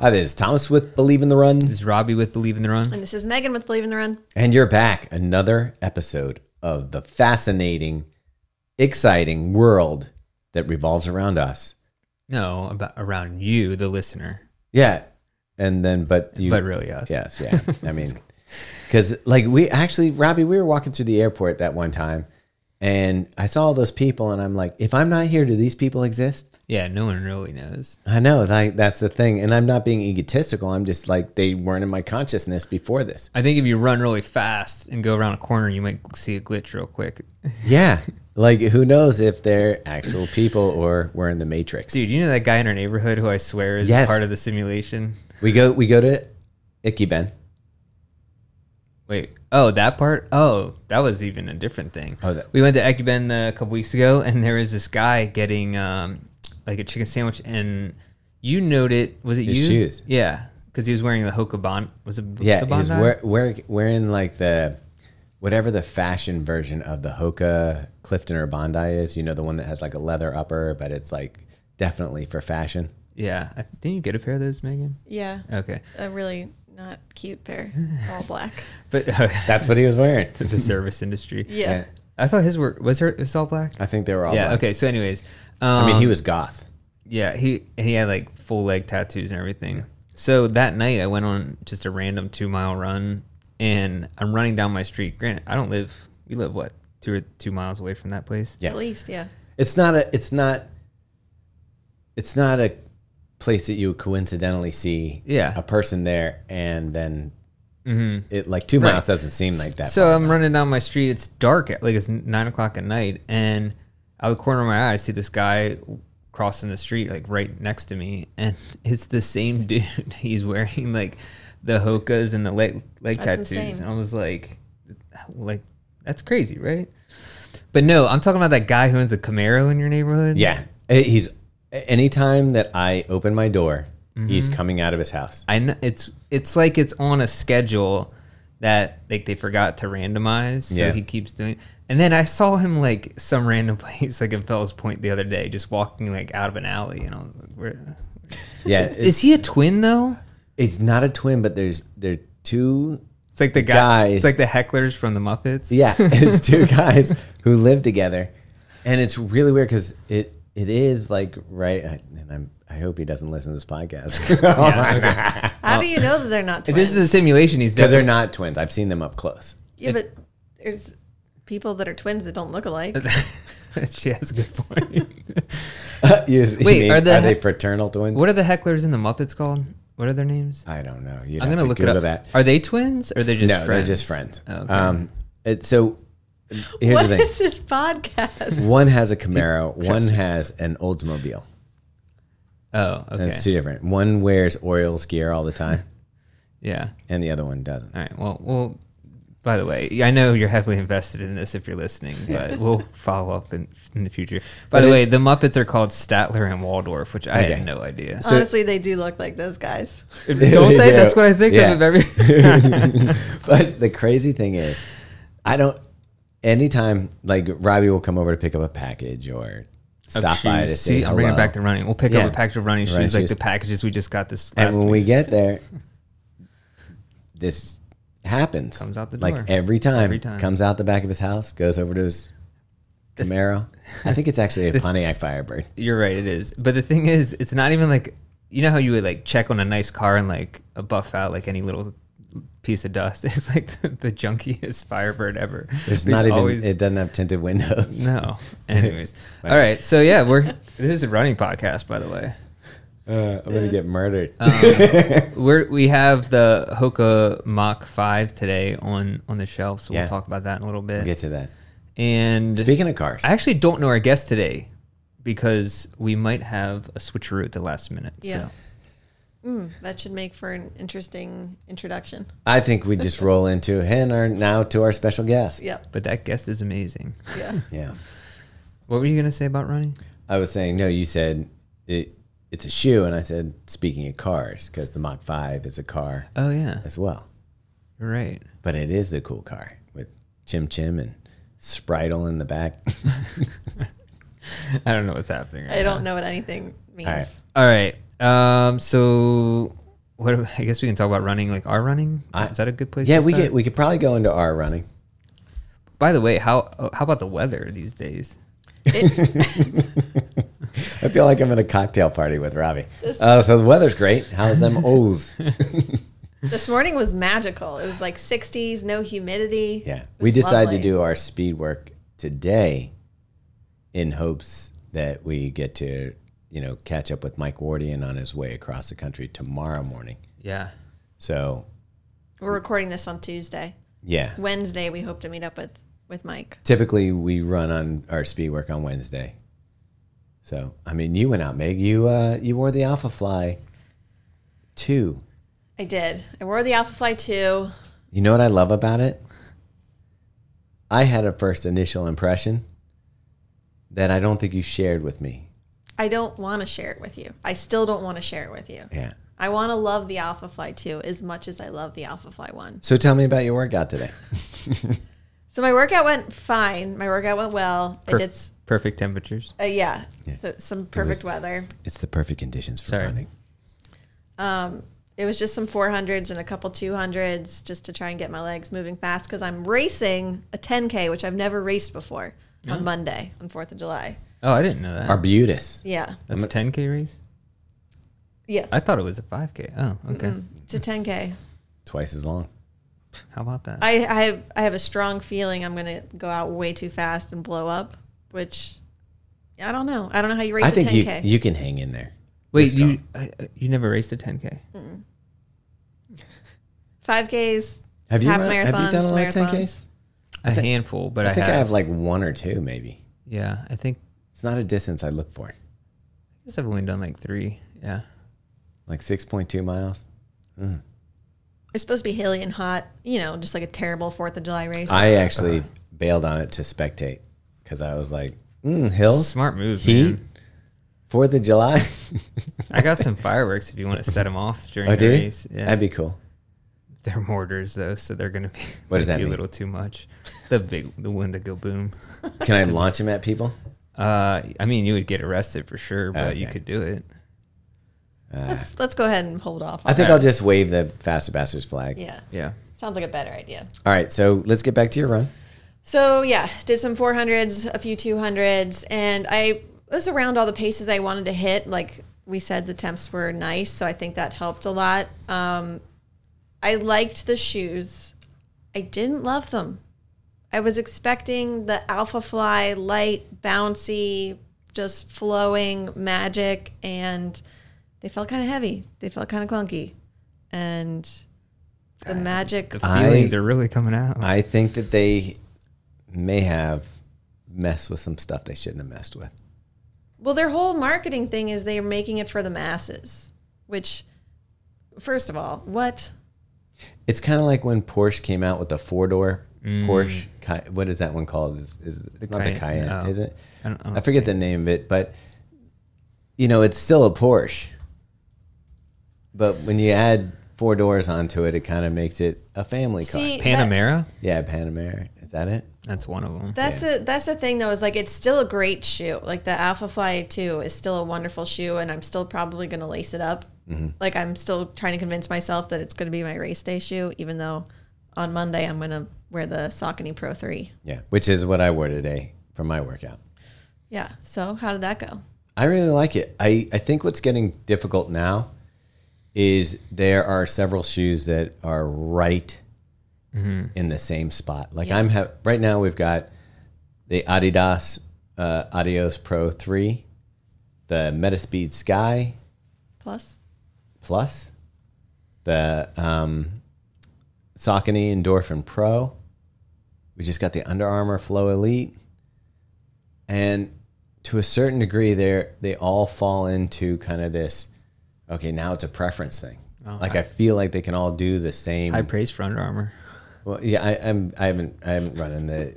Hi, this is Thomas with Believe in the Run. This is Robbie with Believe in the Run. And this is Megan with Believe in the Run. And you're back. Another episode of the fascinating, exciting world that revolves around us. No, around you, the listener. Yeah. And then, but really us. Yes, yeah. I mean, because like Robbie, we were walking through the airport that one time and I saw all those people and I'm like, if I'm not here, do these people exist? Yeah, no one really knows. I know, like that's the thing. And I'm not being egotistical. I'm just like, they weren't in my consciousness before this. I think if you run really fast and go around a corner, you might see a glitch real quick. Yeah. Like, who knows if they're actual people or we're in the Matrix. Dude, you know that guy in our neighborhood who I swear is part of the simulation? We go to Icky Ben. Wait, oh, that part? Oh, that was even a different thing. Oh, we went to Ekuben a couple weeks ago, and there was this guy getting like a chicken sandwich, and you noted, was it his you? shoes. Yeah, because he was wearing the Hoka Bond. Was it yeah, the Bondi? he's wearing like the, whatever the fashion version of the Hoka Clifton or Bondi is. You know, the one that has like a leather upper, but it's like definitely for fashion. Yeah. Didn't you get a pair of those, Megan? Yeah. Okay. A really not cute pair, all black. But That's what he was wearing. the service industry. Yeah. I thought his was all black? I think they were all Yeah, black. okay. So anyways. I mean, he was goth. Yeah, he had like full leg tattoos and everything. Yeah. So that night I went on just a random 2-mile run and I'm running down my street. Granted, we live what, 2 miles away from that place? Yeah. At least, yeah. It's not a place that you would coincidentally see a person there and then it like 2 miles doesn't seem like that. So I'm running down my street. It's dark, like it's 9 o'clock at night, and out of the corner of my eye, I see this guy crossing the street, like right next to me, and it's the same dude. He's wearing like the Hokas and the leg tattoos, insane. And I was like, that's crazy, right? But no, I'm talking about that guy who owns a Camaro in your neighborhood. Yeah, he's anytime that I open my door, he's coming out of his house. I know it's like it's on a schedule that like they forgot to randomize, so he keeps doing. And then I saw him like some random place like in Fells Point the other day, just walking like out of an alley, and I was like, "Where?" Yeah, is he a twin though? It's not a twin, but they're two. It's like the guys. It's like the hecklers from the Muppets. Yeah, it's two guys who live together, and it's really weird because it is like right. And I hope he doesn't listen to this podcast. How do you know that they're not twins? If this is a simulation, he's because they're not twins. I've seen them up close. Yeah, but there's people that are twins that don't look alike. She has a good point. Wait, are they fraternal twins? What are the hecklers in the Muppets called? What are their names? I don't know. I'm gonna look it up. That. Are they twins or they're just friends? No, they're just friends. Oh, okay. So here's the thing. What is this podcast? One has a Camaro. One has an Oldsmobile. Oh, okay. And it's two different. One wears Orioles gear all the time. Yeah. And the other one doesn't. All right. Well, by the way, I know you're heavily invested in this if you're listening, but we'll follow up in the future. By the way, the Muppets are called Statler and Waldorf, which I had no idea. Honestly, they do look like those guys. Don't they? That's what I think of every. But the crazy thing is, anytime like Robbie will come over to pick up a package or stop by to say hello. I'm bringing it back to running. We'll pick up a package of running shoes, like the packages we just got this last week. And when we get there, this happens. Comes out the door. Like every time. Comes out the back of his house, goes over to his Camaro. I think it's actually a Pontiac Firebird. You're right, it is. But the thing is, it's not even like, you know how you would like check on a nice car and like buff out like any little piece of dust. It's like the junkiest Firebird ever. There's not even, it doesn't have tinted windows. No. Anyways. All right. So yeah, this is a running podcast, by the way. I'm gonna get murdered. We have the Hoka Mach 5 today on the shelf, so we'll talk about that in a little bit. We'll get to that. And speaking of cars, I actually don't know our guest today because we might have a switcheroo at the last minute. Yeah. So. That should make for an interesting introduction. I think we just roll into now to our special guest. Yep. But that guest is amazing. Yeah. Yeah. What were you gonna say about running? I was saying no. You said it's a shoe, and I said speaking of cars because the Mach 5 is a car. Oh yeah. As well. Right. But it is the cool car with Chim Chim and Spritle in the back. I don't know what's happening. I don't know what anything means. All right. So what? I guess we can talk about running. Like our running. Is that a good place? Yeah, to start? we could probably go into our running. By the way, how about the weather these days? I feel like I'm at a cocktail party with Robbie. So the weather's great. How's them O's? This morning was magical. It was like 60s, no humidity. Yeah. It We was decided lovely. to do our speed work today in hopes that we get to, catch up with Mike Wardian on his way across the country tomorrow morning. Yeah. So, We're recording this on Tuesday. yeah. Wednesday, we hope to meet up with Mike. Typically, we run on our speed work on Wednesday. So, I mean, you went out, Meg. You wore the Alphafly 2. I did. I wore the Alphafly 2. You know what I love about it? I had a first initial impression that I don't think you shared with me. I don't want to share it with you. I still don't want to share it with you. Yeah. I want to love the Alphafly 2 as much as I love the Alphafly 1. So tell me about your workout today. So my workout went fine. My workout went well. I did, Perfect temperatures. yeah. So some perfect weather. It's the perfect conditions for Sorry. running. It was just some 400s and a couple 200s just to try and get my legs moving fast because I'm racing a 10K, which I've never raced before, on Monday, on 4th of July. Oh, I didn't know that. Arbutus. Yeah. That's a 10K race? Yeah. I thought it was a 5K. Oh, okay. It's a 10K. Twice as long. How about that? I have a strong feeling I'm going to go out way too fast and blow up, which I don't know. I don't know how you race I a think 10K. you can hang in there. Wait, You're you never raced a 10K? 5Ks, Have you half done a lot of marathons. 10Ks? A handful, but I think I have like one or two maybe. Yeah, I think It's not a distance I look for. I guess I've only done like 3. Yeah. Like 6.2 miles. It's supposed to be hilly and hot, just like a terrible 4th of July race. I actually bailed on it to spectate because I was like, hills, Smart move, heat, man. 4th of July. I got some fireworks if you want to set them off during Oh, the do you? race. Yeah. That'd be cool. They're mortars though, so they're gonna be What does might that be mean? a little too much. The one that go boom. Can I launch them at people? I mean, you would get arrested for sure, but you Okay. could do it. Let's go ahead and hold off. I On think that. I'll just wave the Faster Bastards flag. Yeah. Yeah. Sounds like a better idea. All right, so let's get back to your run. So yeah, did some 400s, a few 200s, and I was around all the paces I wanted to hit. Like we said, the temps were nice, so I think that helped a lot. I liked the shoes. I didn't love them. I was expecting the Alphafly light, bouncy, just flowing magic, and they felt kind of heavy. They felt kind of clunky, and the magic. The feelings are really coming out. I think that they may have messed with some stuff they shouldn't have messed with. Well, their whole marketing thing is they're making it for the masses, which, first of all, what? It's kind of like when Porsche came out with the 4-door Porsche. What is that one called? It's not the Cayenne, no. is it? I don't I forget the name of it, but it's still a Porsche. But when you add 4 doors onto it, it kind of makes it a family car. See, Panamera? Yeah, Panamera. Is that it? That's one of them. That's the thing though, is like it's still a great shoe. Like the Alphafly 2 is still a wonderful shoe, and I'm still probably gonna lace it up. Like I'm still trying to convince myself that it's gonna be my race day shoe, even though on Monday I'm gonna wear the Saucony Pro 3. Yeah, which is what I wore today for my workout. Yeah. So how did that go? I really like it. I think what's getting difficult now is there are several shoes that are right in the same spot. Like right now we've got the Adidas Adios Pro 3, the Metaspeed Sky Plus, the Saucony Endorphin Pro. We just got the Under Armour Flow Elite. And to a certain degree, they all fall into kind of this, okay, now it's a preference thing. Oh, I feel like they can all do the same. High praise for Under Armour. Well, yeah, I haven't run in the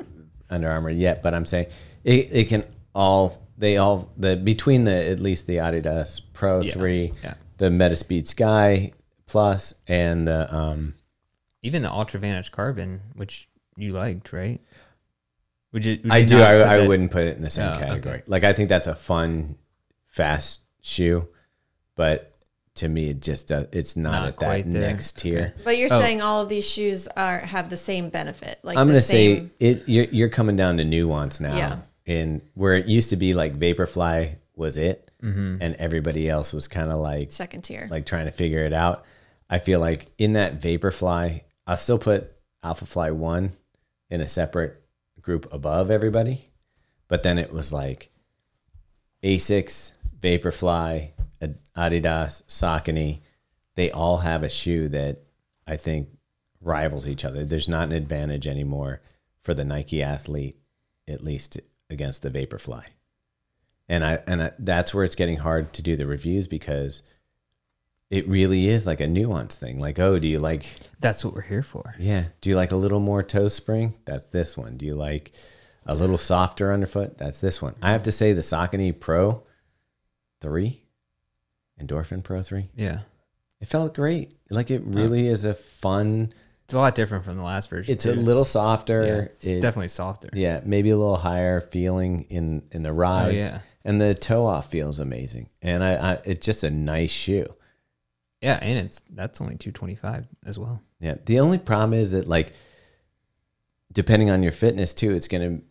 Under Armour yet, but I'm saying it can between at least the Adidas Pro 3, the Metaspeed Sky Plus, and the even the Ultra Vantage Carbon, which you liked, right? Would you I do. not put I that- wouldn't put it in the same Oh, category. okay. Like I think that's a fun, fast shoe, but to me, it just it's not at that quite there. next tier. Okay. But you're saying all of these shoes have the same benefit. Like I'm the going to same... say you're coming down to nuance now. Yeah. And where it used to be like Vaporfly was it, and everybody else was kind of like second tier, like trying to figure it out. I feel like in that Vaporfly, I'll still put Alphafly 1 in a separate group above everybody. But then it was like Asics, Vaporfly, Adidas, Saucony. They all have a shoe that I think rivals each other. There's not an advantage anymore for the Nike athlete, at least against the Vaporfly. And that's where it's getting hard to do the reviews, because it really is like a nuance thing. Like, oh, do you like... That's what we're here for. Yeah. Do you like a little more toe spring? That's this one. Do you like a little softer underfoot? That's this one. I have to say the Saucony Pro 3, Endorphin Pro 3. Yeah. It felt great. Like, it really is a fun... It's a lot different from the last version. It's a little softer. Yeah, it's definitely softer. Yeah, maybe a little higher feeling in the ride. Oh, yeah. And the toe off feels amazing. And it's just a nice shoe. Yeah, and that's only $225 as well. Yeah. The only problem is that, like, depending on your fitness too, it's going to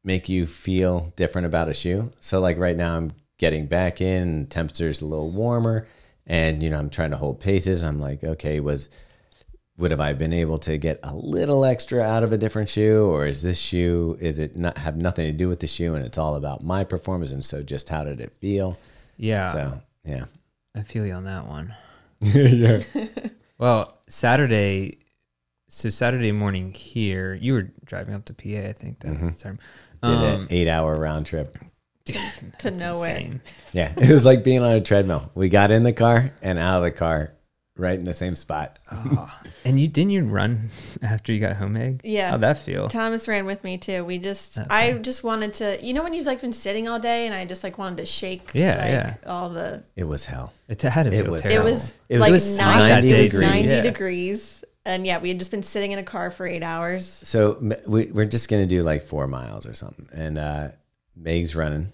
make you feel different about a shoe. So like right now I'm getting back in, temperature's a little warmer, and I'm trying to hold paces. I'm like, okay, would have I been able to get a little extra out of a different shoe, or is it not have nothing to do with the shoe and it's all about my performance? And so just how did it feel? Yeah. So yeah. I feel you on that one. Yeah. Well, Saturday morning here, you were driving up to PA, I think. Sorry. Did an 8-hour round trip. to nowhere. Yeah. It was like being on a treadmill. We got in the car and out of the car right in the same spot. Oh. And didn't you run after you got home, Meg? Yeah. How'd that feel? Thomas ran with me too. I just wanted to, when you've like been sitting all day and I just like wanted to shake. All the. It was hell. It had to feel terrible. It was it like was 90 degrees. 90 degrees. And yeah, we had just been sitting in a car for 8 hours. So we're just going to do like 4 miles or something. And Meg's running.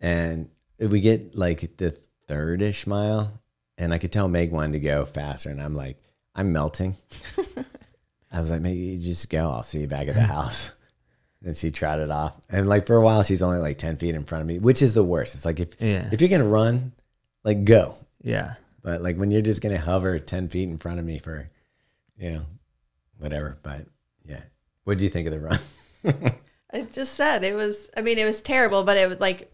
And we get like the third-ish mile. And I could tell Meg wanted to go faster. And I'm like, I'm melting. I was like, maybe you just go. I'll see you back at the house. And she trotted off. And like for a while, she's only like 10 feet in front of me, which is the worst. It's like if you're going to run, like go. Yeah. But like when you're just going to hover 10 feet in front of me for, whatever. But yeah. What did you think of the run? I just said it was terrible, but it was like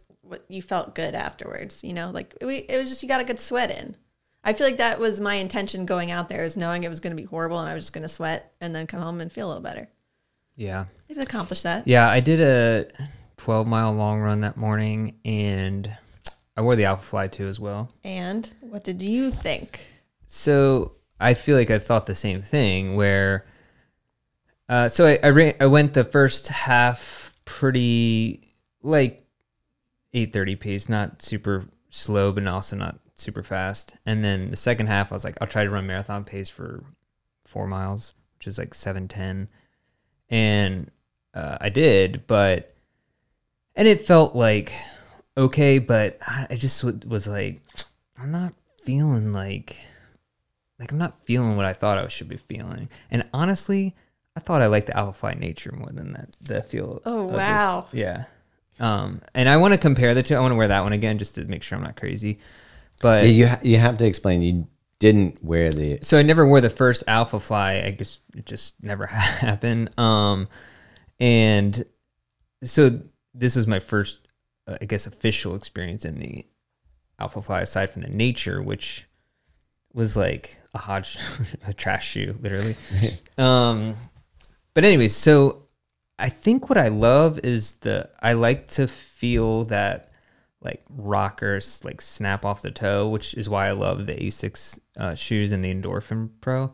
you felt good afterwards, like it was just, you got a good sweat in. I feel like that was my intention going out there, is knowing it was going to be horrible and I was just going to sweat and then come home and feel a little better. Yeah. It accomplished that. Yeah. I did a 12-mile long run that morning, and I wore the Alphafly too as well. And what did you think? So I feel like I thought the same thing where, so I went the first half pretty like 8:30 pace, not super slow, but also not super fast. And then the second half, I was like, I'll try to run marathon pace for 4 miles, which is like 7:10. And I did, and it felt like okay, but I just was like, I'm not feeling like I'm not feeling what I thought I should be feeling. And honestly, I thought I liked the Alphafly Nature more than the feel. Oh, wow. Yeah. And I want to compare the two. I want to wear that one again just to make sure I'm not crazy. But yeah, you have to explain. You didn't wear the... So I never wore the first Alphafly. I guess it just never happened. And so this was my first, I guess, official experience in the Alphafly, aside from the Nature, which was like a trash shoe, literally. But anyways, so I think what I love is I like to feel that like rockers like snap off the toe, which is why I love the A6 shoes and the Endorphin Pro.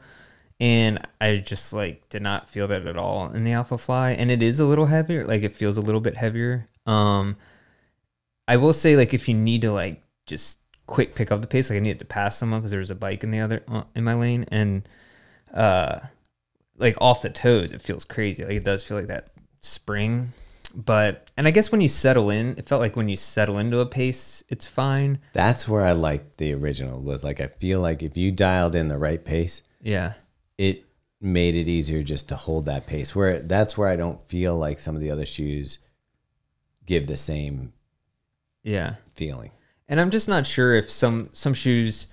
And I just like did not feel that at all in the Alphafly. And it is a little heavier. Like it feels a little bit heavier. I will say, like, if you need to like just quick pick up the pace, like I needed to pass someone because there was a bike in my lane, and like off the toes, it feels crazy. Like it does feel like that spring. and I guess when you settle in, it felt like when you settle into a pace, it's fine. That's where I liked the original, was like, I feel like if you dialed in the right pace, Yeah. it made it easier just to hold that pace. That's where I don't feel like some of the other shoes give the same feeling. And I'm just not sure if some shoes,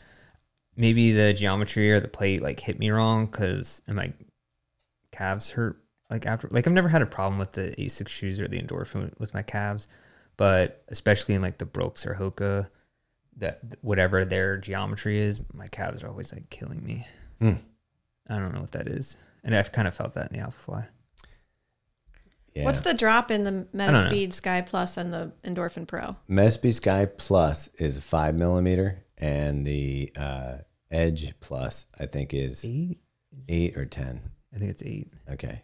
maybe the geometry or the plate like hit me wrong, because my calves hurt like after. Like I've never had a problem with the A6 shoes or the Endorphin with my calves, but especially in like the Brooks or Hoka, that whatever their geometry is, my calves are always like killing me. I don't know what that is, and I've kind of felt that in the Alphafly. Yeah. What's the drop in the Metaspeed Sky Plus and the Endorphin Pro? Metaspeed Sky Plus is 5 millimeter, and the Edge Plus I think is 8 or 10. I think it's 8. Okay.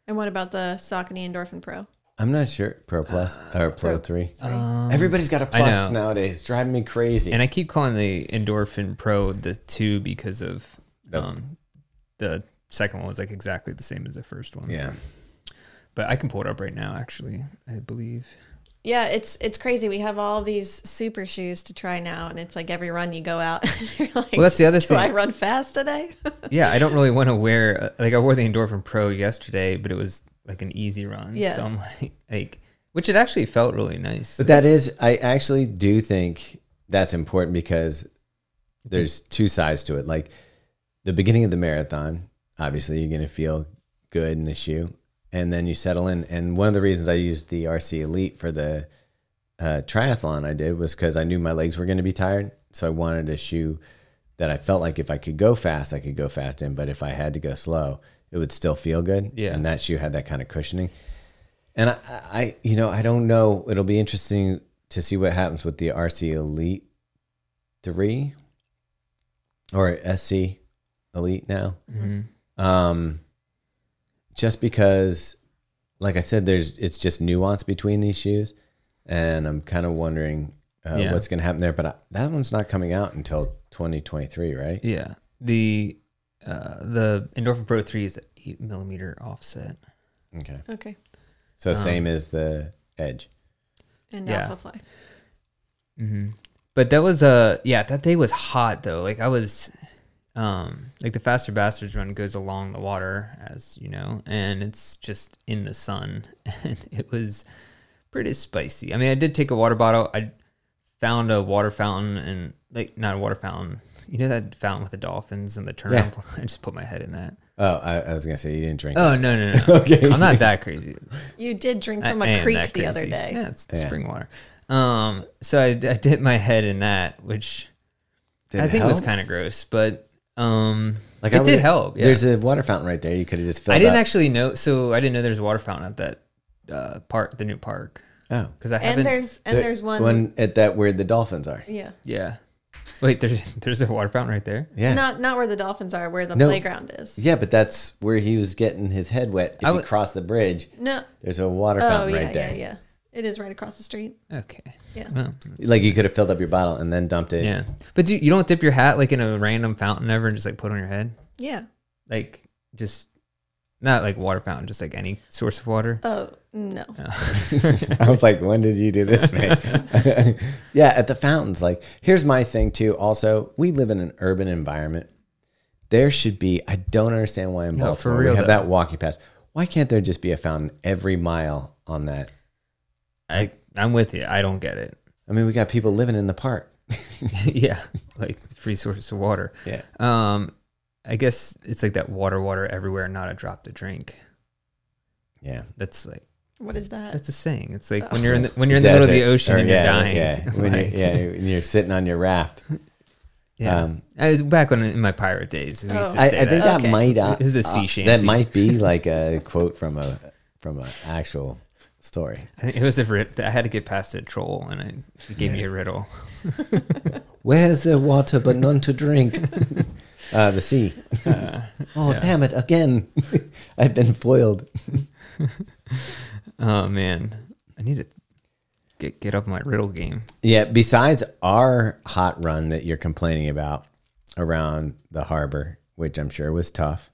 And what about the Saucony Endorphin Pro? I'm not sure. Pro Plus or Pro 3. Everybody's got a plus nowadays. It's driving me crazy. And I keep calling the Endorphin Pro the 2 because of the second one was like exactly the same as the first one. Yeah. But I can pull it up right now, actually, I believe. Yeah, it's crazy. We have all these super shoes to try now, and it's like every run you go out, you're like, well, that's the other thing. Do I run fast today? Yeah, I don't really want to wear, like I wore the Endorphin Pro yesterday, but it was like an easy run. Yeah. So I'm like, which it actually felt really nice. But that is, I actually do think that's important, because there's two sides to it. Like the beginning of the marathon, obviously you're going to feel good in the shoe, and then you settle in. And one of the reasons I used the RC Elite for the triathlon I did was because I knew my legs were going to be tired. So I wanted a shoe that I felt like if I could go fast, I could go fast in, but if I had to go slow, it would still feel good. Yeah. And that shoe had that kind of cushioning. And I don't know. It'll be interesting to see what happens with the RC Elite 3 or SC Elite now. Mm-hmm. Just because, like I said, it's just nuance between these shoes, and I'm kind of wondering what's going to happen there. But that one's not coming out until 2023, right? Yeah. The Endorphin Pro 3 is 8 millimeter offset. Okay. So same as the Edge. And Yeah. Alphafly. Mm-hmm. But that was that day was hot though. Like I was, like the Faster Bastards run goes along the water, as you know, and it's just in the sun, and it was pretty spicy. I mean, I did take a water bottle. I found a water fountain, and like not a water fountain. You know that fountain with the dolphins and the turnip? Yeah. I just put my head in that. Oh, I was gonna say you didn't drink. Oh no. Okay, I'm not that crazy. You did drink from a creek the other day. Yeah, it's spring water. So I dipped my head in that, which I think was kind of gross, but like it did help. Yeah. There's a water fountain right there. You could have just filled. I didn't actually know. So I didn't know there's a water fountain at that park, the new park. Oh, because I haven't. There's one at that where the dolphins are. Yeah. Yeah. Wait, there's a water fountain right there? Yeah. Not where the dolphins are, where the playground is. Yeah, but that's where he was getting his head wet. If you cross the bridge, there's a water fountain right there. Yeah. It is right across the street. Okay. Yeah. Well, like you could have filled up your bottle and then dumped it. Yeah. But you don't dip your hat like in a random fountain ever and just like put it on your head? Yeah. Like just not like water fountain, just like any source of water? Oh, no. I was like, when did you do this, man? Yeah, at the fountains. Like, here's my thing too. Also, we live in an urban environment. There should be, I don't understand why in Baltimore we have that walking path. Why can't there just be a fountain every mile on that? I'm with you. I don't get it. I mean, we got people living in the park. Yeah, like free source of water. Yeah. I guess it's like that water everywhere, not a drop to drink. Yeah. That's like, what is that? That's a saying. It's like when you're in the middle of the ocean and you're dying. Yeah. When you're sitting on your raft. Yeah. I was back in my pirate days. We used to I say think that might it was a sea shanty. That might be like a quote from an actual story. I think it was I had to get past the troll, and he gave me a riddle. Where's the water but none to drink? The sea. Damn it, again. I've been foiled. Oh, man. I need to get up my riddle game. Yeah, besides our hot run that you're complaining about around the harbor, which I'm sure was tough,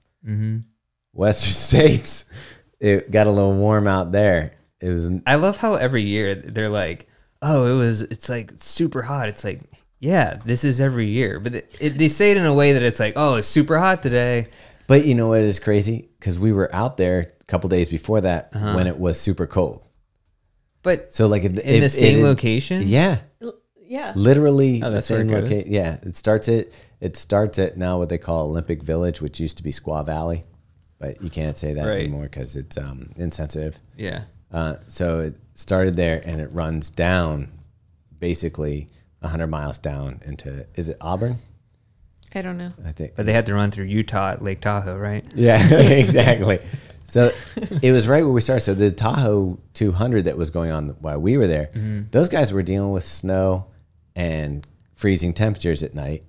Western States, it got a little warm out there. It was. I love how every year they're like, oh, it's like super hot. It's like, yeah, this is every year. But they say it in a way that it's like, oh, it's super hot today. But you know what is crazy? Because we were out there a couple days before that when it was super cold. But so like in the same location? Yeah. Yeah. Literally Oh, the that's where same it goes? location. Yeah. It starts at now what they call Olympic Village, which used to be Squaw Valley. But you can't say that Right. anymore because it's insensitive. Yeah. So it started there and it runs down basically 100 miles down into, is it Auburn? I don't know. I think. But they had to run through Utah at Lake Tahoe, right? Yeah, exactly. So it was right where we started. So the Tahoe 200 that was going on while we were there, those guys were dealing with snow and freezing temperatures at night.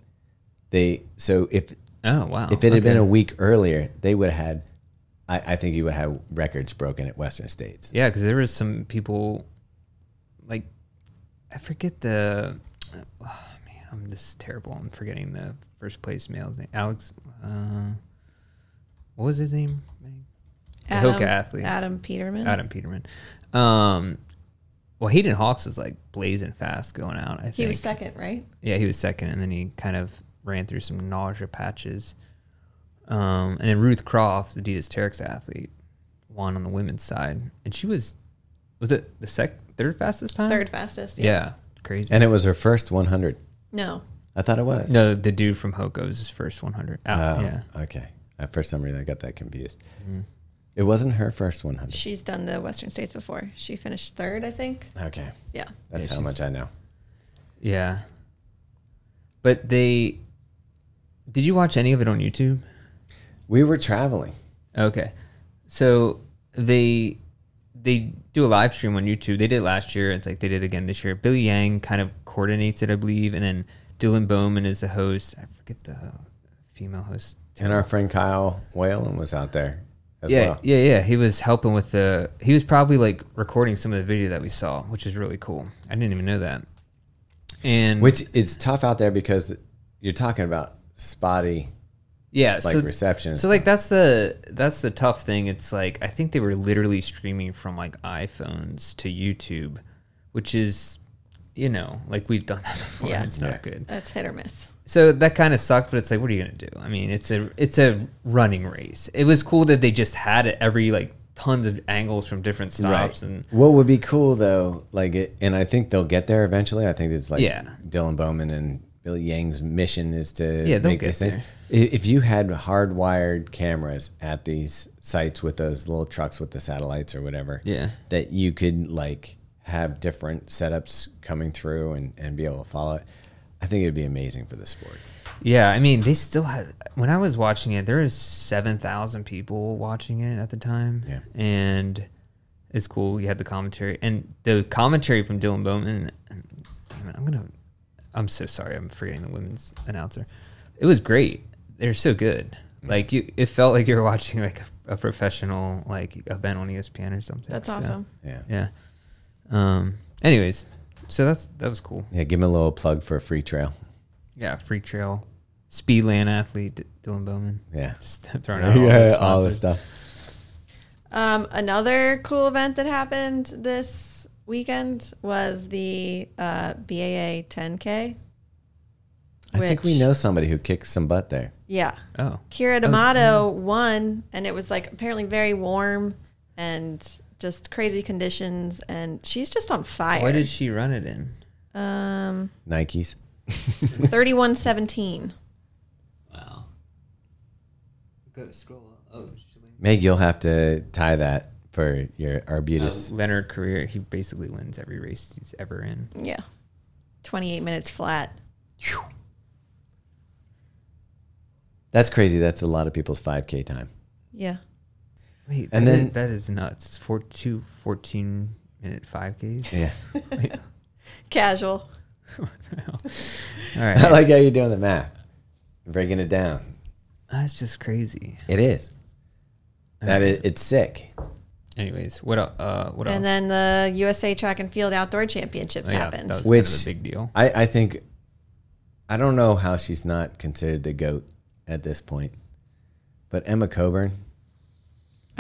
So if Oh, wow. if it had been a week earlier, they would have had, I think you would have records broken at Western States. Yeah, because there was some people, like, I forget oh, man, I'm just terrible. I'm forgetting the first place male's name. Alex, what was his name? The Hoka athlete. Adam Peterman. Adam Peterman. Well, Hayden Hawks was like blazing fast going out, I think. He was second, right? Yeah, he was second, and then he kind of ran through some nausea patches. And then Ruth Croft, the Adidas Terex athlete, won on the women's side. And she was it the third fastest time? Third fastest. Yeah, crazy. And it was her first 100. No. I thought it was. No, the dude from Hoka was his first 100. Yeah. Okay. For some reason, I got that confused. It wasn't her first 100. She's done the Western States before. She finished third, I think. Okay. Yeah. That's Yeah, how much I know. Yeah. But did you watch any of it on YouTube? We were traveling. Okay. So they do a live stream on YouTube. They did it last year. It's like they did it again this year. Billy Yang kind of coordinates it, I believe. And then Dylan Bowman is the host. I forget the female host. And our friend Kyle Whalen was out there as Yeah, well. yeah. He was helping with he was probably like recording some of the video that we saw, which is really cool. I didn't even know that. And Which it's tough out there because you're talking about spotty reception. So like that's the tough thing. It's like I think they were literally streaming from like iPhones to YouTube, which is, like we've done that before. Yeah. And it's not good. That's hit or miss. So that kind of sucked, but it's like, what are you gonna do? I mean, it's a running race. It was cool that they just had it every like tons of angles from different stops. Right. And what would be cool though, and I think they'll get there eventually. I think it's like Dylan Bowman and Billy Yang's mission is to make these things. If you had hardwired cameras at these sites with those little trucks with the satellites or whatever, that you could like have different setups coming through and be able to follow it, I think it'd be amazing for the sport. Yeah, I mean, they still had, when I was watching it, there was 7,000 people watching it at the time. Yeah. And it's cool. You had the commentary. And the commentary from Dylan Bowman, damn it, I'm so sorry. I'm forgetting the women's announcer. It was great. They're so good. Like, it felt like you were watching like a professional, like, event on ESPN or something. That's awesome. Yeah. Anyways, so that was cool. Yeah, give him a little plug for a free trail. Yeah, free trail. Speedland athlete, Dylan Bowman. Yeah. Just throwing out all the the stuff. Another cool event that happened this weekend was the BAA 10K. I think we know somebody who kicked some butt there. Yeah. Oh. Kira D'Amato won, and it was like apparently very warm and just crazy conditions, and she's just on fire. Why did she run it in? Nikes. 31:17. Wow. Go scroll up. Oh, Meg, you'll have to tie that for your Arbutus. Leonard career, he basically wins every race he's ever in. Yeah. 28 minutes flat. Whew. That's crazy. That's a lot of people's 5K time. Yeah. Wait, and then that is nuts. 14-minute 5Ks. Yeah. Casual. All right. I like how you're doing the math, breaking it down. That's just crazy. It is. It's sick. Anyways, what else? And then the USA Track and Field Outdoor Championships happened. That was Which kind of a big deal. I think, I don't know how she's not considered the GOAT at this point, but Emma Coburn.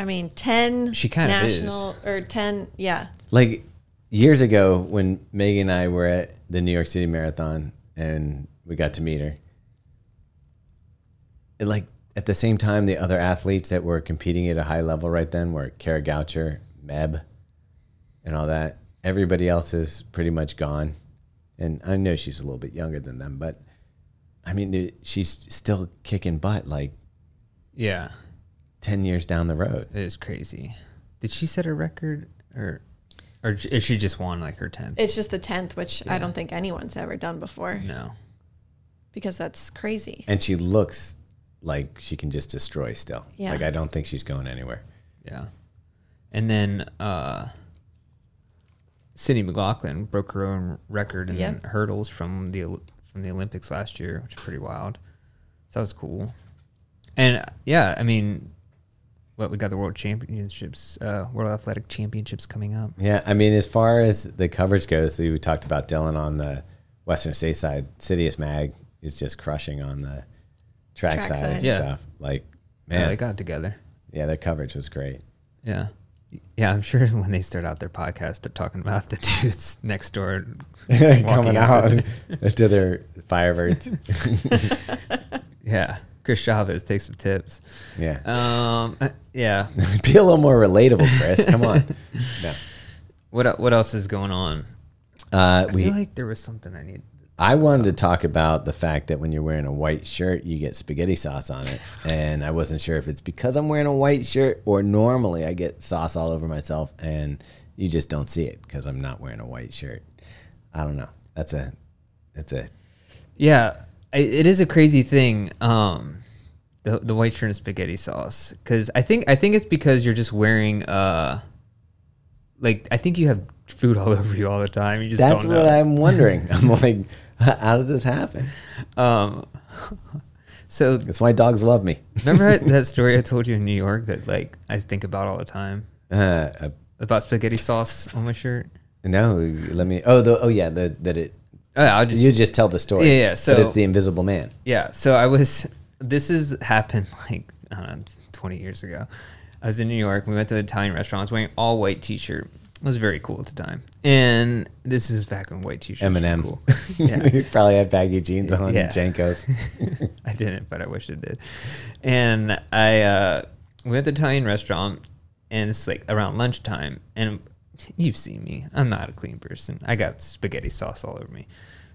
I mean, 10 She kind of national or 10, yeah. Like years ago when Megan and I were at the New York City Marathon and we got to meet her, like at the same time, the other athletes that were competing at a high level right then were Kara Goucher, Meb, and all that. Everybody else is pretty much gone. And I know she's a little bit younger than them, but I mean, she's still kicking butt like Yeah. 10 years down the road. It is crazy. Did she set a record or if she just won like her 10th? It's just the 10th, which I don't think anyone's ever done before. No. Because that's crazy. And she looks like she can just destroy still. Yeah. Like I don't think she's going anywhere. Yeah. And then Sydney McLaughlin broke her own record in hurdles from the Olympics last year, which is pretty wild. So that was cool. And yeah, I mean, we got the World Championships, World Athletic Championships coming up. Yeah, I mean, as far as the coverage goes, we talked about Dylan on the Western State side. Sidious Mag is just crushing on the track side and stuff. Like, man, they got together. Yeah, their coverage was great. Yeah. Yeah, I'm sure when they start out their podcast, they're talking about the dudes next door coming out to their Firebirds. Yeah. Chris Chavez, take some tips. Yeah. Yeah. Be a little more relatable, Chris. Come on. No. What else is going on? I feel like there was something I need. I wanted to talk about the fact that when you're wearing a white shirt, you get spaghetti sauce on it. And I wasn't sure if it's because I'm wearing a white shirt or normally I get sauce all over myself and you just don't see it because I'm not wearing a white shirt. I don't know. That's a Yeah, it is a crazy thing. The white shirt and spaghetti sauce. Because I think it's because you're just wearing like I think you have food all over you all the time. You just That's don't know. what I'm wondering. I'm like, how does this happen? So that's why dogs love me. Remember that story I told you in New York that like I think about all the time about spaghetti sauce on my shirt? No, let me. You just tell the story. Yeah. So but it's the Invisible Man. Yeah. So this has happened like I don't know, 20 years ago. I was in New York. We went to an Italian restaurant. I was wearing an all white T-shirt. It was very cool at the time. And this is back when white T-shirts were cool. Yeah. You probably had baggy jeans on, Jankos. I didn't, but I wish it did. And we went to the Italian restaurant, and it's like around lunchtime. And you've seen me. I'm not a clean person. I got spaghetti sauce all over me.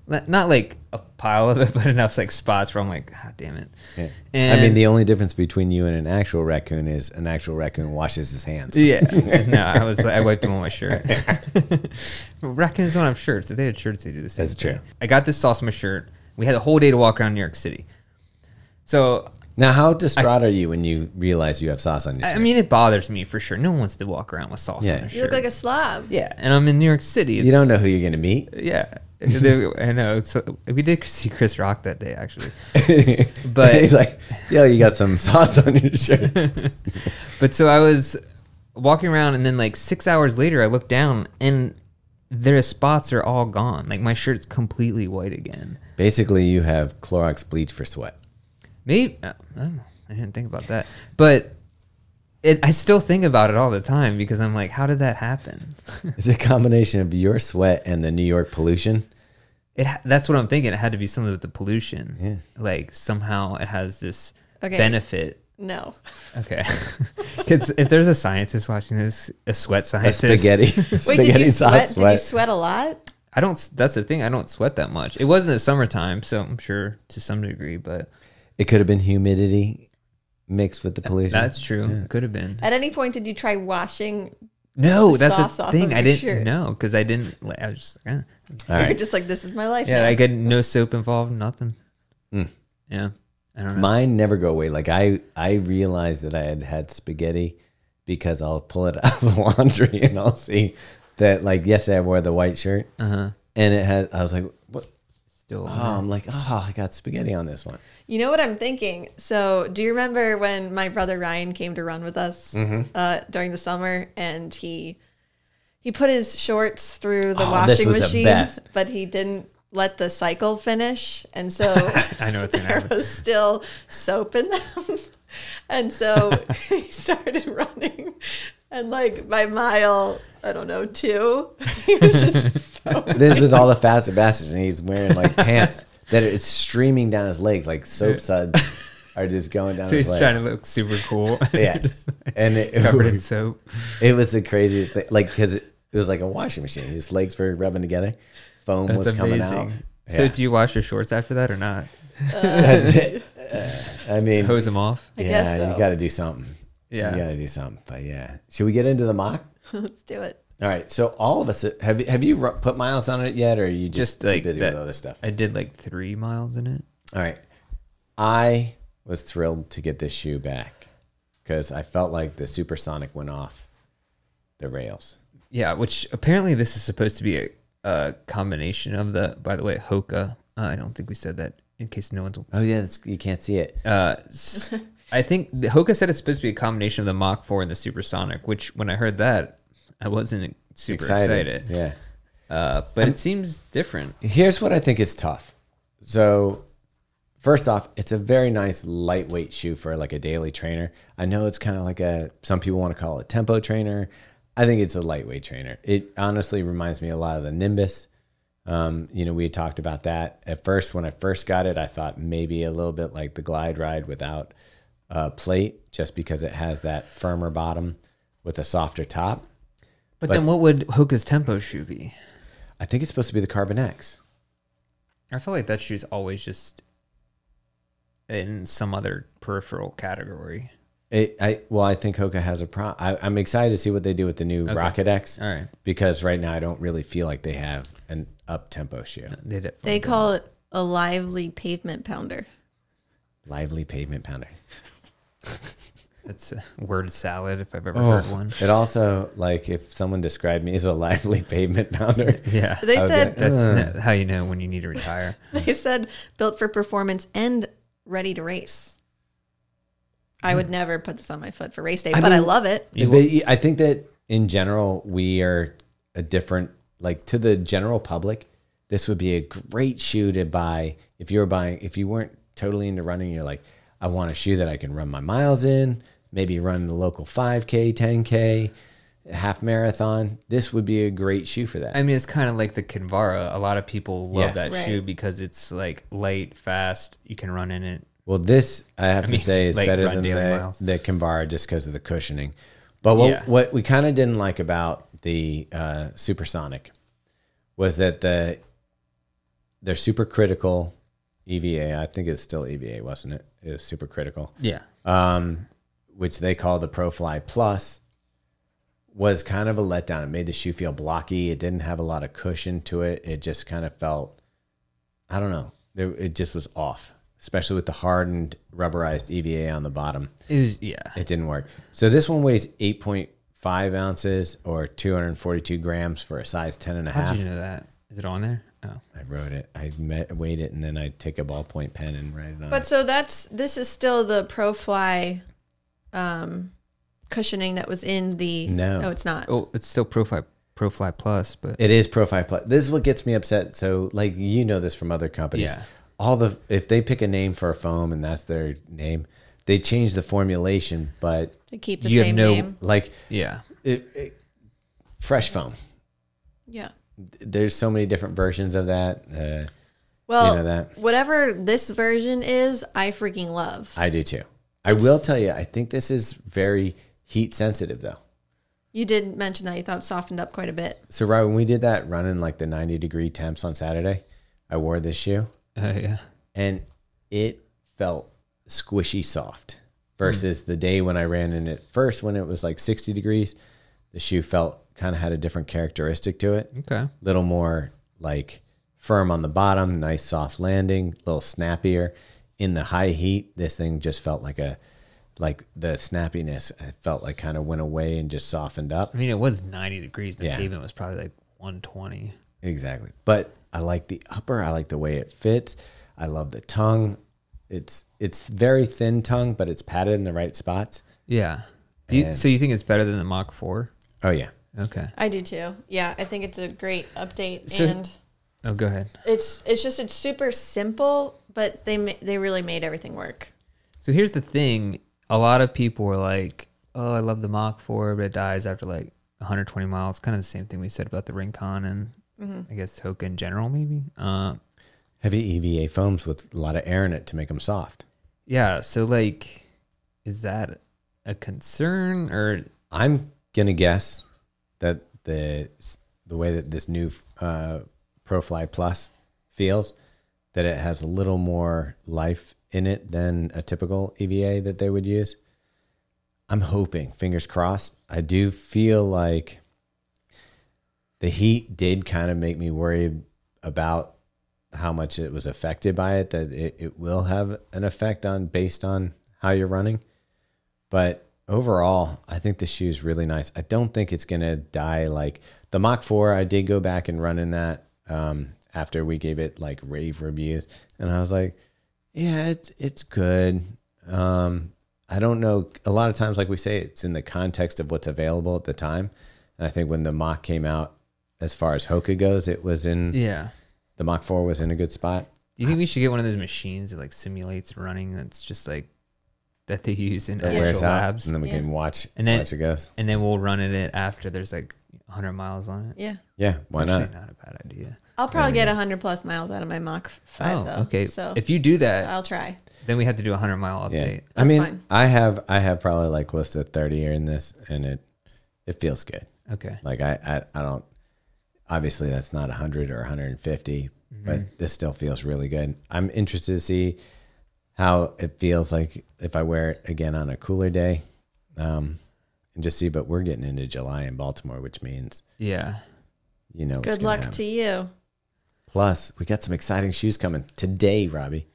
Not like a pile of it, but enough like spots where I'm like, God damn it. Yeah. And I mean, the only difference between you and an actual raccoon is an actual raccoon washes his hands. Yeah. No, I wiped them on my shirt. Raccoons don't have shirts. If they had shirts, they do the same thing. True. I got this sauce on my shirt. We had a whole day to walk around New York City. So now, how distraught are you when you realize you have sauce on your shirt? I mean, it bothers me for sure. No one wants to walk around with sauce on their shirt. You look like a slob. Yeah, and I'm in New York City. You don't know who you're going to meet. Yeah. I know. So we did see Chris Rock that day, actually. But he's like, "Yo, you got some sauce on your shirt." But so I was walking around, and then like 6 hours later, I looked down, and their spots are all gone. Like my shirt's completely white again. Basically, you have Clorox bleach for sweat. Maybe I didn't think about that, but I still think about it all the time because I'm like, how did that happen? It's a combination of your sweat and the New York pollution. That's what I'm thinking. It had to be something with the pollution. Yeah. Like somehow it has this benefit. No. Okay. Because if there's a scientist watching this, a sweat scientist. A spaghetti. Wait, did you sweat? Did you sweat a lot? I don't. That's the thing. I don't sweat that much. It wasn't the summertime, so I'm sure to some degree, but it could have been humidity mixed with the pollution. That's true. Yeah. It could have been. At any point, did you try washing? No, that's the thing. I didn't know because I didn't. I was just like, You're just like, this is my life. Yeah, now. I got no soap involved, nothing. Yeah, I don't know. Mine never go away. Like I realized that I had spaghetti because I'll pull it out of the laundry and I'll see that. Like yesterday, I wore the white shirt, and it had. I was like, what? Still. I'm like, I got spaghetti on this one. You know what I'm thinking? So do you remember when my brother Ryan came to run with us during the summer and he put his shorts through the washing machine, but he didn't let the cycle finish, and so I know it's gonna there happen. was still soap in them. And so he started running, and like by mile, I don't know, 2, he was just foaming. This is with all the faster bastards, and he's wearing like pants that it's streaming down his legs, like soap suds are just going down So his he's legs. trying to look super cool. Yeah, and it Covered in soap. It was the craziest thing, like because it was like a washing machine. His legs were rubbing together, foam That's was coming out. amazing. So Yeah. do you wash your shorts after that or not? That's it. I mean, Hose them off? I guess yeah, so. you got to do something. Yeah. You got to do something. But yeah, should we get into the mock? Let's do it. All right. So all of us have you put miles on it yet, or are you just too like busy that. with other stuff? I did like 3 miles in it. All right. I was thrilled to get this shoe back because I felt like the Supersonic went off the rails. Yeah, which apparently this is supposed to be a combination of the, by the way, Hoka. I don't think we said that in case no one's. Oh yeah, you can't see it. I think the Hoka said it's supposed to be a combination of the Mach 4 and the Supersonic, which when I heard that, I wasn't super excited. Yeah. But it seems different. Here's what I think is tough. So, first off, it's a very nice lightweight shoe for like a daily trainer. I know it's kind of like some people want to call it a tempo trainer. I think it's a lightweight trainer. It honestly reminds me a lot of the Nimbus. We had talked about that. At first, when I first got it, I thought maybe a little bit like the Glide Ride without plate, just because it has that firmer bottom with a softer top. But then what would Hoka's tempo shoe be? I think it's supposed to be the Carbon X. I feel like that shoe's always just in some other peripheral category. I think Hoka has a pro. I'm excited to see what they do with the new Rocket X. All right. Because right now I don't really feel like they have an up-tempo shoe. They call it a lively pavement pounder. Lively pavement pounder. It's a word salad if I've ever heard one. It also, like, if someone described me as a lively pavement pounder. Yeah. They said That's how you know when you need to retire. they said built for performance and ready to race. I would never put this on my foot for race day, but I love it. I think that in general, we are a different, like to the general public, this would be a great shoe to buy. If you weren't totally into running, you're like, I want a shoe that I can run my miles in, maybe run the local 5K, 10K, half marathon. This would be a great shoe for that. I mean, it's kind of like the Kinvara. A lot of people love that Right. shoe because it's like light, fast. You can run in it. Well, this I have to say is like better run than daily miles. the Kinvara just because of the cushioning. But what we kind of didn't like about the Supersonic was that they're super critical EVA. I think it's still EVA, wasn't it? It was super critical. Yeah. Which they call the ProFly Plus, was kind of a letdown. It made the shoe feel blocky. It didn't have a lot of cushion to it. It just kind of felt, I don't know, it just was off, especially with the hardened rubberized EVA on the bottom. It It didn't work. So this one weighs 8.5 ounces or 242 grams for a size 10 and a How half. did you know that? Is it on there? Oh. I wrote it. I weighed it, and then I take a ballpoint pen and write it on. But so this is still the ProFly cushioning that was in the. No, it's not. Oh, it's still ProFly Plus, but It is ProFly Plus. This is what gets me upset. So, like, this from other companies. Yeah. If they pick a name for a foam and that's their name, they change the formulation, but To keep the You have same no- name. like yeah. fresh foam. Yeah. There's so many different versions of that. Well, that. whatever this version is, I freaking love. I do too. I will tell you, I think this is very heat sensitive though. You did mention that you thought it softened up quite a bit. So right when we did that run in like the 90-degree temps on Saturday, I wore this shoe. Yeah. And it felt squishy soft versus the day when I ran in it first, when it was like 60 degrees, the shoe kind of had a different characteristic to it. Okay. Little more like firm on the bottom, nice soft landing, a little snappier. In the high heat, this thing just felt like the snappiness, I felt like kind of went away and just softened up. I mean, it was 90 degrees. The Yeah. pavement was probably like 120. Exactly. But I like the upper. I like the way it fits. I love the tongue. It's very thin tongue, but it's padded in the right spots. Yeah. And- So you think it's better than the Mach 4? Oh, yeah. Okay. I do too. Yeah, I think it's a great update. So- And Oh, go ahead. It's super simple, but they really made everything work. So here's the thing. A lot of people were like, oh, I love the Mach 4, but it dies after like 120 miles. Kind of the same thing we said about the Rincon and I guess Hoka in general, maybe. Heavy EVA foams with a lot of air in it to make them soft. Yeah. So like, is that a concern or? I'm going to guess that the way that this new ProFly Plus feels, that it has a little more life in it than a typical EVA that they would use. I'm hoping, fingers crossed. I do feel like the heat did kind of make me worry about how much it was affected by it, that it will have an effect based on how you're running. But overall, I think the shoe is really nice. I don't think it's going to die like the Mach 4. I did go back and run in that after we gave it like rave reviews. And I was like, yeah, it's good. I don't know. A lot of times, like we say, it's in the context of what's available at the time. And I think when the Mach came out, as far as Hoka goes, it was in, the Mach 4 was in a good spot. Do you think we should get one of those machines that like simulates running? That's just like that they use in actual labs, and then we can watch watch it goes. And then we'll run it after there's like 100 miles on it. Yeah. Why not? Not a bad idea. I'll probably get 100 plus miles out of my Mach 5 though. Okay. So if you do that, I'll try. Then we have to do a 100-mile update. I mean, fine. I have probably like close to 30 in this, and it feels good. Okay. Like I don't. Obviously, that's not 100 or 150, but this still feels really good. I'm interested to see how it feels like if I wear it again on a cooler day, and just see. But we're getting into July in Baltimore, which means Good luck to you. Plus, we got some exciting shoes coming today, Robbie.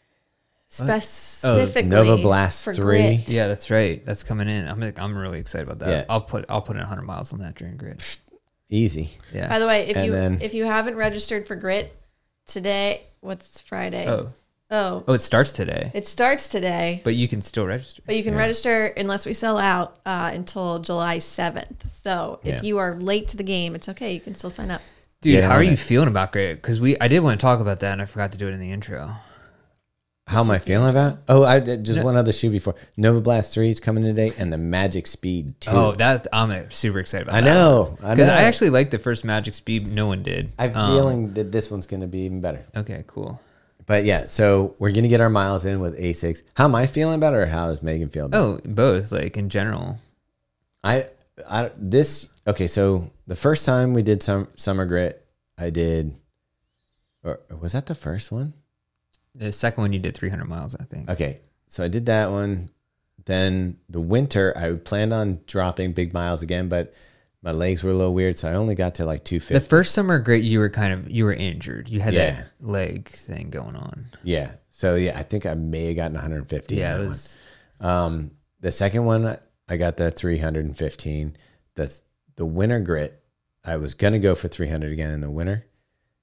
Specifically, Nova Blast for 3. grit. Yeah, that's right. That's coming in. I'm really excited about that. Yeah. I'll put in 100 miles on that during grit. Easy. Yeah. By the way, if you haven't registered for grit today, what's Friday? Oh, it starts today. It starts today. But you can still register. But you can register unless we sell out until July 7th. So if you are late to the game, it's okay. You can still sign up. Dude, how are you feeling about grit? Because I did want to talk about that and I forgot to do it in the intro. How am I feeling about? Oh, I did just one other shoe before. Nova Blast 3 is coming today, and the Magic Speed 2. Oh, I'm super excited about I that. know. Because I actually like the first Magic Speed. No one did. I have a feeling that this one's going to be even better. Okay, cool. But yeah, so we're going to get our miles in with Asics. How am I feeling about it, or how is Megan feeling about it? Oh, both, like in general. Okay, so the first time we did Summer Grit, I did, or was that the first one? The second one you did 300 miles, I think. Okay, so I did that one. Then the winter, I planned on dropping big miles again, but my legs were a little weird, so I only got to like 250. The first Summer Grit, you were injured. You had that leg thing going on. Yeah. So yeah, I think I may have gotten 150. Yeah, it was. The second one, I got the 315. The winter grit, I was gonna go for 300 again in the winter,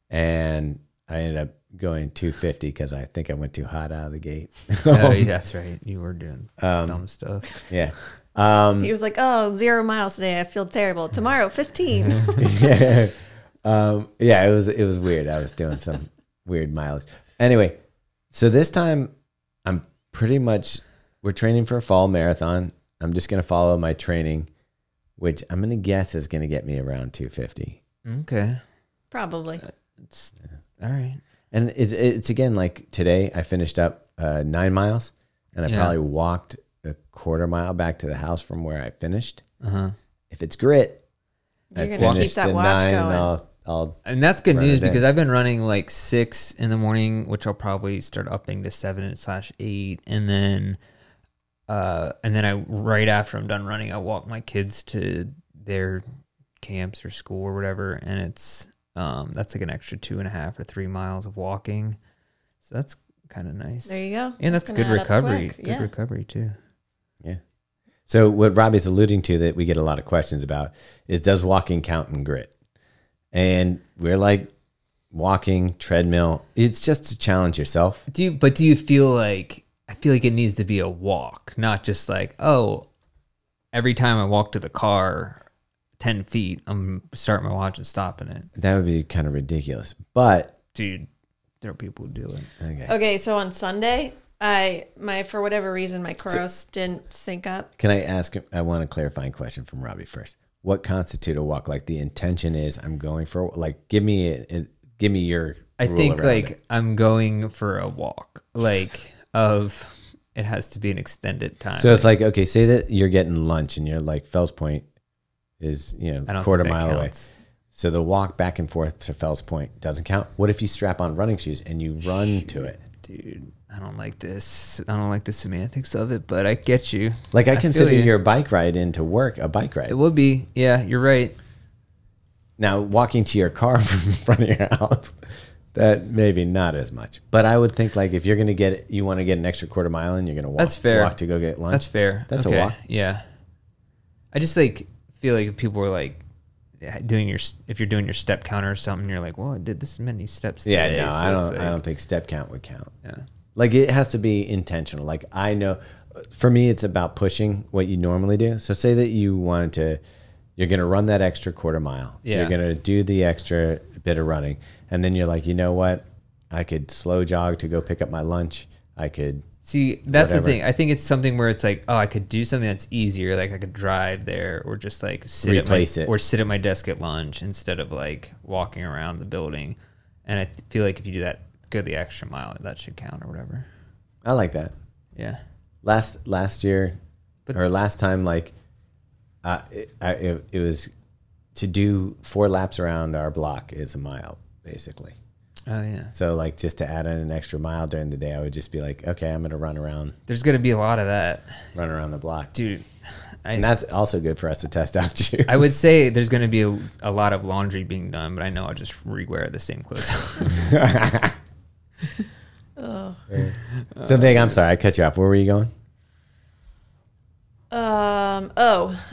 and I ended up going 250 because I think I went too hot out of the gate. Oh, yeah, that's right. You were doing dumb stuff. Yeah. He was like, "Oh, 0 miles today. I feel terrible. Tomorrow, 15." Yeah. It was weird. I was doing some weird mileage. Anyway, so this time we're training for a fall marathon. I'm just going to follow my training, which I'm going to guess is going to get me around 250. Okay. Probably. All right. And it's again, like today I finished up 9 miles, and I probably walked a quarter mile back to the house from where I finished. If it's grit, you're going to keep that watch going. And that's good news because I've been running like 6 in the morning, which I'll probably start upping to 7/8. And then I, right after I'm done running, I walk my kids to their camps or school or whatever. And it's, that's like an extra 2.5 or 3 miles of walking. So that's kind of nice. There you go. And that's good recovery. Good recovery too. Yeah. So what Robbie's alluding to that we get a lot of questions about is, does walking count in grit? And we're like, walking, treadmill, it's just to challenge yourself. Do you feel like, I feel like it needs to be a walk, not just like, oh, every time I walk to the car 10 feet, I'm starting my watch and stopping it. That would be kind of ridiculous. But Dude, there are people who do it. Okay, so on Sunday, for whatever reason, my Koros didn't sync up. Can I ask? I want a clarifying question from Robbie first. What constitutes a walk? Like the intention is, I'm going for like. Give me your. I think like it. I'm going for a walk. Like it has to be an extended time. So it's like, okay, say that you're getting lunch and you're like Fells Point is quarter mile away. So the walk back and forth to Fells Point doesn't count. What if you strap on running shoes and you run to it? Dude, I don't like this. I don't like the semantics of it, but I get you. Like I consider your bike ride into work a bike ride. It would be. Yeah, you're right. Now, walking to your car from in front of your house, that maybe not as much. But I would think like if you're going to you want to get an extra quarter mile and you're going to walk. That's fair. Walk to go get lunch. That's fair. That's a walk. Yeah. I just like feel like if people were like if you're doing your step counter or something, you're like, well, I did this many steps today. Yeah, no, so I don't think step count would count. Yeah. Like it has to be intentional. Like I know for me, it's about pushing what you normally do. So say that you're going to run that extra quarter mile. Yeah. You're going to do the extra bit of running. And then you're like, you know what? I could slow jog to go pick up my lunch. I could. See, that's whatever. the thing. I think it's something where it's like, oh, I could do something that's easier. Like I could drive there or just like sit at my desk at lunch instead of like walking around the building. And I feel like if you do that, go the extra mile, that should count or whatever. I like that. Yeah. Last year or last time, like it was to do 4 laps around our block is a mile basically. Oh yeah. So like just to add in an extra mile during the day, I would just be like, okay, I'm going to run around. There's going to be a lot of that. Run around the block. Dude. And that's also good for us to test out shoes. I would say there's going to be a lot of laundry being done, but I know I'll just re-wear the same clothes. Oh. So Meg, I'm sorry, I cut you off. Where were you going?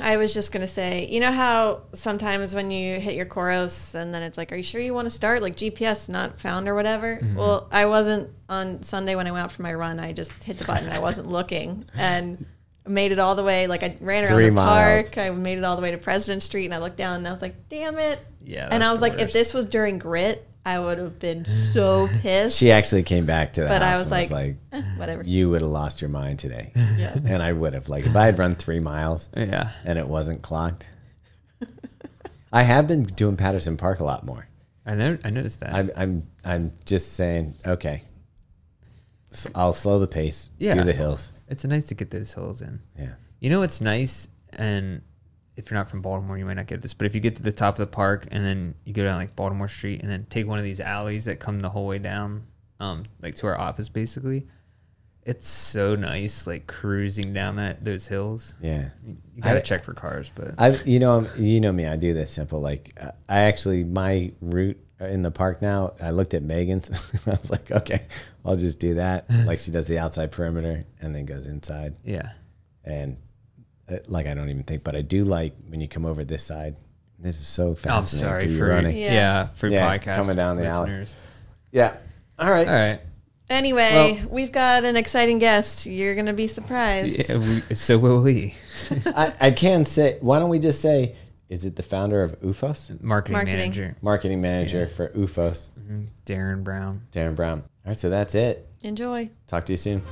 I was just gonna say, you know how sometimes when you hit your Koros and then it's like, are you sure you want to start? Like GPS not found or whatever. Mm-hmm. Well, I wasn't on Sunday when I went out for my run. I just hit the button. I wasn't looking and made it all the way. Like I ran around 3 the miles. park. I made it all the way to President Street and I looked down and I was like, damn it. Yeah. And I was like, if this was during grit, I would have been so pissed. She actually came back to the but house I was and like whatever. You would have lost your mind today. Yeah. And I would have. Like if I had run 3 miles and it wasn't clocked. I have been doing Patterson Park a lot more. I noticed that. I'm just saying, okay. So I'll slow the pace, do the hills. It's nice to get those hills in. Yeah. You know what's nice, and if you're not from Baltimore, you might not get this, but if you get to the top of the park and then you go down like Baltimore Street and then take one of these alleys that come the whole way down, like to our office basically, it's so nice, like cruising down those hills. Yeah. You gotta check for cars, but you know me, I do this simple. Like I actually, my route in the park now, I looked at Megan's. I was like, okay, I'll just do that. Like she does the outside perimeter and then goes inside. Yeah. And like I don't even think, but I do like when you come over this side. This is so fascinating. I'm sorry for running. For podcast coming down the listeners. alley. Yeah. All right. Anyway, we've got an exciting guest. You're gonna be surprised. Yeah, so will we. I can say. Why don't we just say? Is it the founder of UFOS? Marketing manager for UFOS. Mm-hmm. Darren Brown. All right, so that's it. Enjoy. Talk to you soon.